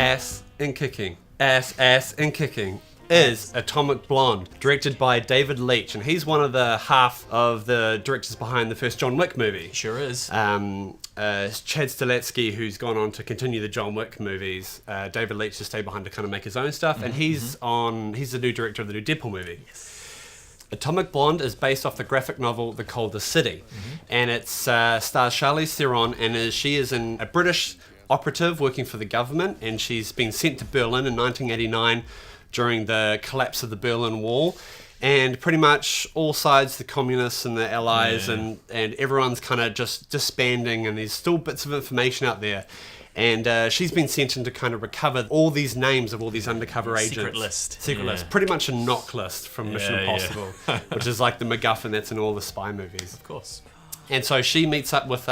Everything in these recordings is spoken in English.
ass and kicking. Ass and kicking is Atomic Blonde, directed by David Leitch, and he's one of the half of the directors behind the first John Wick movie. Sure is. Chad Stahelski, who's gone on to continue the John Wick movies. David Leitch has stayed behind to kind of make his own stuff, and he's the new director of the new Deadpool movie. Yes. Atomic Blonde is based off the graphic novel The Colder City, and it stars Charlize Theron, and she is a British operative working for the government, and she's been sent to Berlin in 1989 during the collapse of the Berlin Wall, and pretty much all sides, the communists and the allies, and everyone's kind of just disbanding, and there's still bits of information out there, and she's been sent in to kind of recover all these names of all these undercover agents. Secret list. Pretty much a knock list from Mission Impossible, which is like the MacGuffin that's in all the spy movies. Of course. And so she meets up with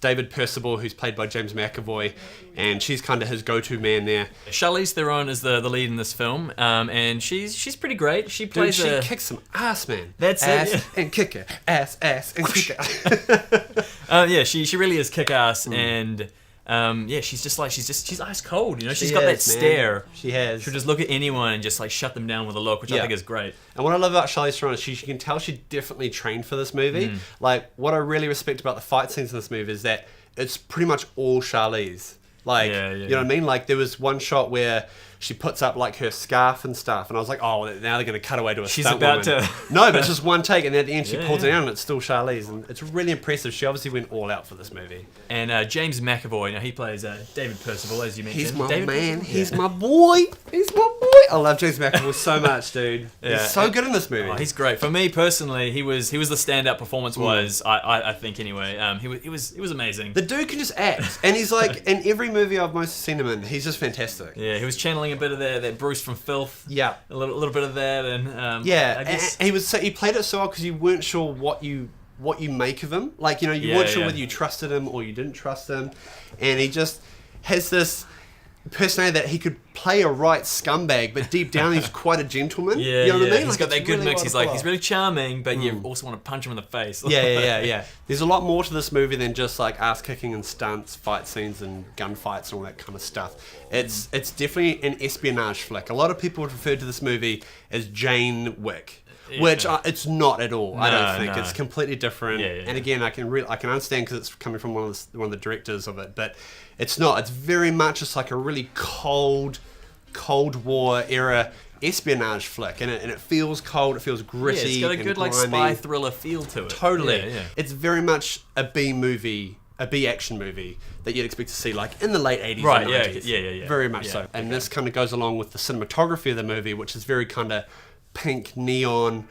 David Percival, who's played by James McAvoy, and she's kind of his go-to man there. Charlize Theron is the lead in this film, and she's pretty great. She plays she kicks some ass, man. That's ass it. And kick it. Ass and kick it. She really is kick-ass, and she's ice cold, you know. She's got that stare. She has. She'll just look at anyone and just like shut them down with a look, which I think is great. And what I love about Charlize Theron is she can tell she definitely trained for this movie. Like, what I really respect about the fight scenes in this movie is that it's pretty much all Charlize. Like, you know what I mean? Like, there was one shot where she puts up like her scarf and stuff, and I was like, oh, now they're going to cut away to a stunt woman. No, but it's just one take, and then at the end she pulls it out, and it's still Charlize, and it's really impressive. She obviously went all out for this movie. And James McAvoy, he plays David Percival, as you mentioned. He's my David man. Percival? He's my boy. He's my boy. I love James McAvoy so much, dude. He's so good in this movie. Oh, he's great. For me personally, he was the standout performance-wise. I think anyway. He was amazing. The dude can just act, and he's like in every movie I've mostly seen him in. He's just fantastic. Yeah, he was channeling a bit of that Bruce from Filth. Yeah, a little bit of that, and I guess and he played it so well because you weren't sure what you make of him. Like, you know, you weren't sure whether you trusted him or you didn't trust him, and he just has this personality that he could play a right scumbag, but deep down he's quite a gentleman. You know what I mean? He's got that good mix. He's really charming, but you also want to punch him in the face. Yeah. There's a lot more to this movie than just like ass kicking and stunts, fight scenes and gunfights and all that kind of stuff. It's definitely an espionage flick. A lot of people have referred to this movie as Jane Wick. Which it's not at all. I don't think it's completely different. And again, I can understand because it's coming from one of the directors of it, but it's not. It's very much just like a really Cold War era espionage flick, and it feels cold. It feels gritty. It's got a good like spy thriller feel to it. Totally. It's very much a B movie. A B action movie that you'd expect to see like in the late 80s and 90s. Yeah. Very much so. And this kind of goes along with the cinematography of the movie, which is very kind of pink, neon,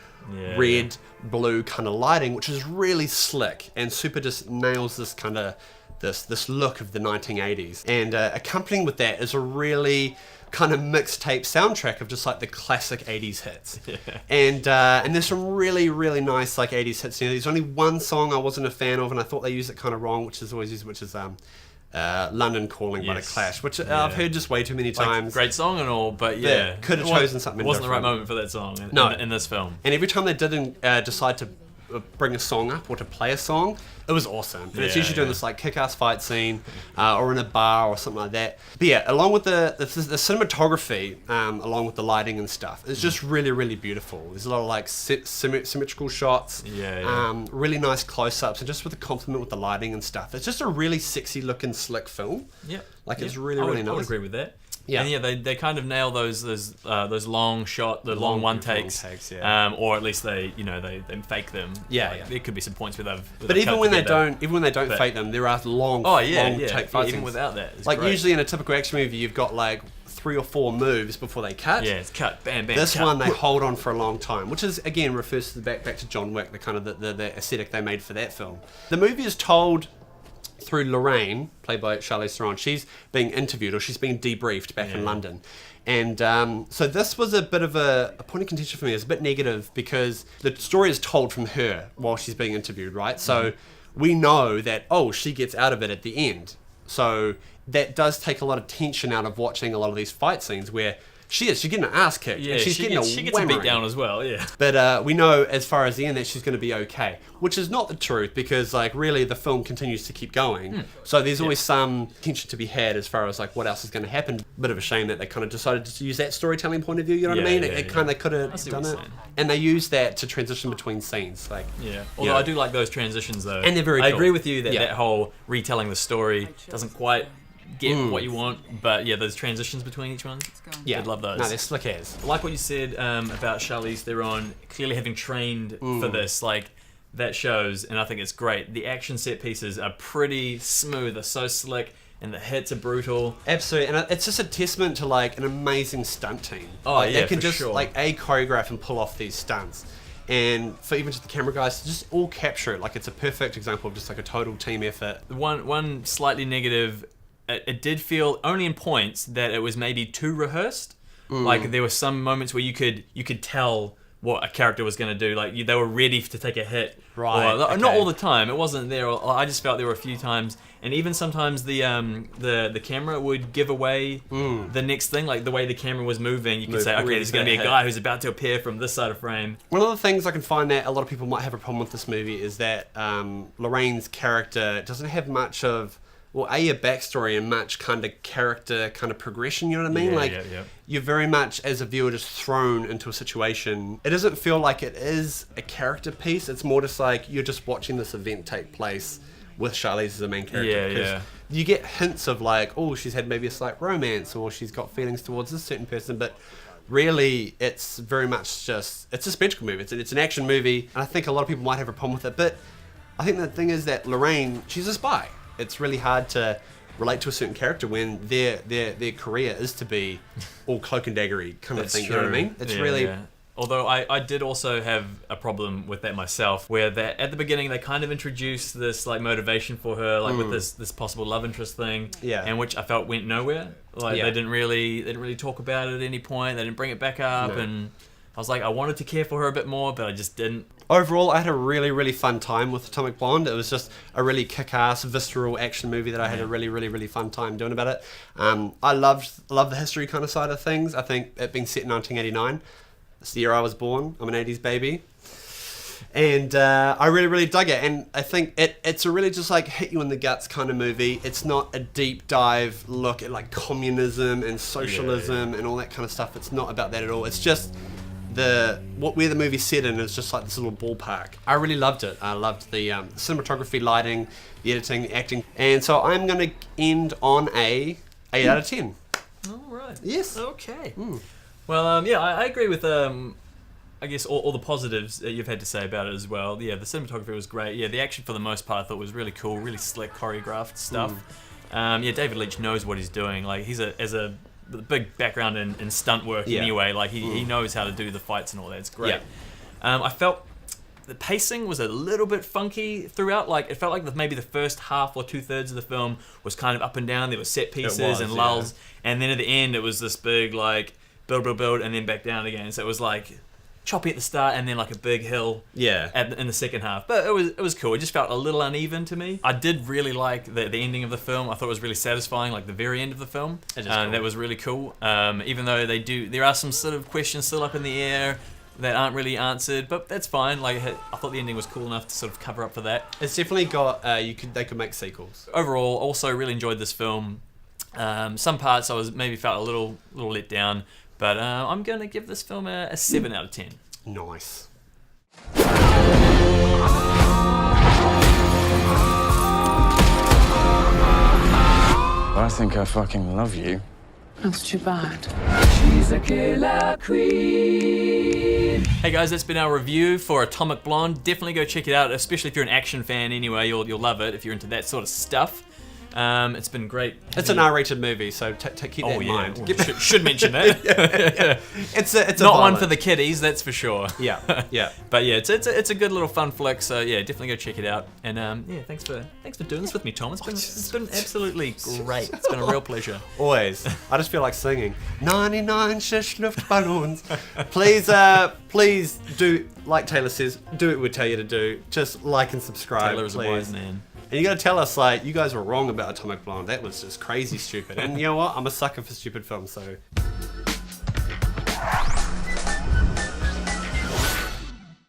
red, blue kind of lighting, which is really slick and super just nails this kind of this look of the 1980s. And accompanying with that is a really kind of mixtape soundtrack of just like the classic 80s hits. And there's some really, really nice like 80s hits. You know, there's only one song I wasn't a fan of, and I thought they used it kind of wrong, which is London Calling by The Clash, which I've heard just way too many times. Great song and all, but could have chosen something different. It wasn't the right moment for that song in this film. And every time they didn't decide to bring a song up or to play a song, it was awesome. And it's usually doing this like kick-ass fight scene or in a bar or something like that. But along with the cinematography, along with the lighting and stuff, it's just really, really beautiful. There's a lot of like symmetrical shots, really nice close-ups, and just with the complement with the lighting and stuff. It's just a really sexy looking, slick film. It's really, really nice. I would agree with that. And they kind of nail those long long one takes, or at least they fake them. There could be some points where they've. But even when they don't fake them, there are long take fights. Even without that, like great. Usually in a typical action movie, you've got like 3 or 4 moves before they cut. It's cut, bam, bam. This one they hold on for a long time, which is again refers to back to John Wick, the kind of the aesthetic they made for that film. The movie is told through Lorraine, played by Charlize Theron. She's being interviewed, or she's being debriefed back in London. And so this was a bit of a point of contention for me. It's a bit negative because the story is told from her while she's being interviewed, right? So we know that, she gets out of it at the end. So that does take a lot of tension out of watching a lot of these fight scenes where She is. She's getting her ass kicked. Yeah, and she gets beat down as well. Yeah. But we know as far as the end that she's going to be okay, which is not the truth because like really the film continues to keep going. So there's always some tension to be had as far as like what else is going to happen. Bit of a shame that they kind of decided to use that storytelling point of view. You know what I mean? It kind of could have done it, and they use that to transition between scenes. Like although I do like those transitions though, and they're very. I cool. agree with you that that whole retelling the story doesn't quite get what you want, but yeah, those transitions between each one, I love those. No, they're slick as. I like what you said about Charlize Theron clearly having trained for this, like that shows, and I think it's great. The action set pieces are pretty smooth, they're so slick, and the hits are brutal. Absolutely, and it's just a testament to like an amazing stunt team. They can just like choreograph and pull off these stunts. And for even just the camera guys to just all capture it, like it's a perfect example of just like a total team effort. One slightly negative, it did feel only in points that it was maybe too rehearsed. Like there were some moments where you could tell what a character was going to do. Like they were ready to take a hit. Right. Or, not all the time. It wasn't there. I just felt there were a few times, and even sometimes the camera would give away the next thing. Like the way the camera was moving, you could say, okay, there's going to be a guy who's about to appear from this side of frame. One of the things I can find that a lot of people might have a problem with this movie is that Lorraine's character doesn't have much of a backstory and much kind of character kind of progression, you know what I mean? You're very much, as a viewer, just thrown into a situation. It doesn't feel like it is a character piece. It's more just like you're just watching this event take place with Charlize as the main character. You get hints of like, oh, she's had maybe a slight romance or she's got feelings towards this certain person, but really it's very much just, it's a spectacle movie. It's an action movie, and I think a lot of people might have a problem with it, but I think the thing is that Lorraine, she's a spy. It's really hard to relate to a certain character when their career is to be all cloak and daggery kind of thing. You know what I mean? It's really. Although I did also have a problem with that myself, where that at the beginning they kind of introduced this like motivation for her, like with this possible love interest thing, and which I felt went nowhere. Like they didn't really talk about it at any point. They didn't bring it back up, and I was like, I wanted to care for her a bit more, but I just didn't. Overall, I had a really, really fun time with Atomic Blonde. It was just a really kick-ass, visceral action movie that I had a really, really, really fun time doing about it. I love the history kind of side of things. I think it being set in 1989, it's the year I was born. I'm an 80s baby. And I really, really dug it. And I think it's a really just like hit you in the guts kind of movie. It's not a deep dive look at like communism and socialism and all that kind of stuff. It's not about that at all. It's just where the movie's set in is just like this little ballpark. I really loved it. I loved the cinematography, lighting, the editing, the acting. And so I'm going to end on a 8 out of 10. All right. Yes. Okay. Well, I agree with I guess all the positives that you've had to say about it as well. Yeah, the cinematography was great. Yeah, the action for the most part I thought was really cool, really slick choreographed stuff. David Leitch knows what he's doing. Like he's a big background in stunt work anyway. Like he knows how to do the fights and all that. It's great. I felt the pacing was a little bit funky throughout. Like it felt like maybe the first half or 2/3 of the film was kind of up and down. There were set pieces and lulls, and then at the end it was this big like build, and then back down again. So it was like choppy at the start and then like a big hill in the second half. But it was cool. It just felt a little uneven to me. I did really like the ending of the film. I thought it was really satisfying, like the very end of the film. Cool. That was really cool. Even though there are some sort of questions still up in the air that aren't really answered, but that's fine. Like I thought the ending was cool enough to sort of cover up for that. It's definitely got they could make sequels. Overall, also really enjoyed this film. Some parts I maybe felt a little let down. But I'm going to give this film a 7 out of 10. Nice. I think I fucking love you. That's too bad. She's a killer queen. Hey guys, that's been our review for Atomic Blonde. Definitely go check it out, especially if you're an action fan anyway. You'll love it if you're into that sort of stuff. It's been great. It's an R-rated movie, so keep that in mind. Should mention that. It's not violent. one for the kiddies, that's for sure. Yeah. But yeah, it's a good little fun flick. So yeah, definitely go check it out. And thanks for doing this with me, Tom. It's been absolutely great. It's been a real pleasure. Always. I just feel like singing 99 shish Luftballons. Please do like Taylor says. Do what we tell you to do. Just like and subscribe. Taylor's a wise man. And you gotta tell us, like, you guys were wrong about Atomic Blonde. That was just crazy stupid. And you know what? I'm a sucker for stupid films, so